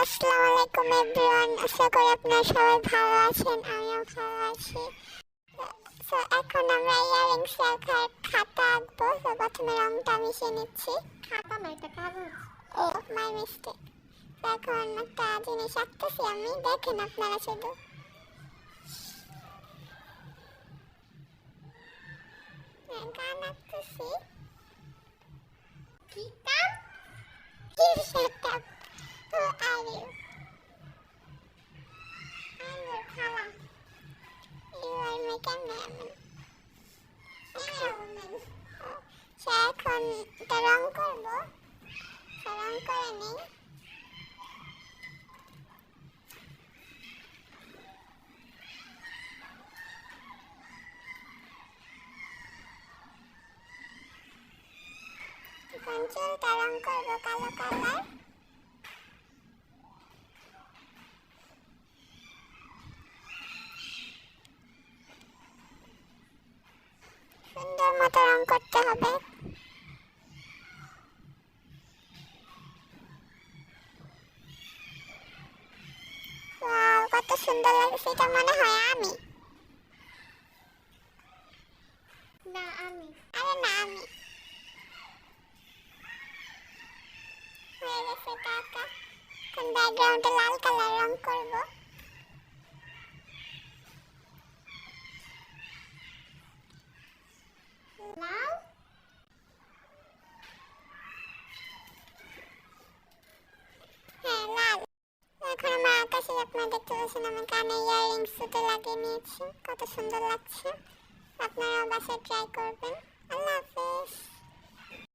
আসসালামু আলাইকুম এভরিওয়ান। আশা করি আপনারা সবাই ভালো আছেন, আমিও ভালো আছি। তো এখন আমরা ইয়ারিংস আঁকার খাতা আঁকবো। তো প্রথমে রংটা মিশিয়ে নিচ্ছি। খাতা না, এটা কাগজ। ও মাই মিস্টেক। তো এখন একটা জিনিস আঁকতেছি আমি, দেখেন আপনারা শুধু। গান আঁকতেছি। কি কাম? কি সেটা? ও আর ইউ খালা। You are my cameraman. এখন এটা রং করবো, রং করে নিই। এখন চুলটা রং করবো কালো কালার। সুন্দর মতো রং করতে হবে। ওয়াও, কত সুন্দর লাগছে। এটা মনে হয় আমি। না আমি। আরে না, আমি। হয়ে গেছে এটা আঁকা। এখন ব্যাকগ্রাউন্ডে লাল কালার রং করবো। লাল। হ্যাঁ, লাল। এখন আমার আকাশে আপনারা দেখতে পাচ্ছেন, আমার কানে ইয়াররিংস দুটো লাগিয়ে নিয়েছি। কত সুন্দর লাগছে। আপনারা বাসায় ট্রাই করবেন।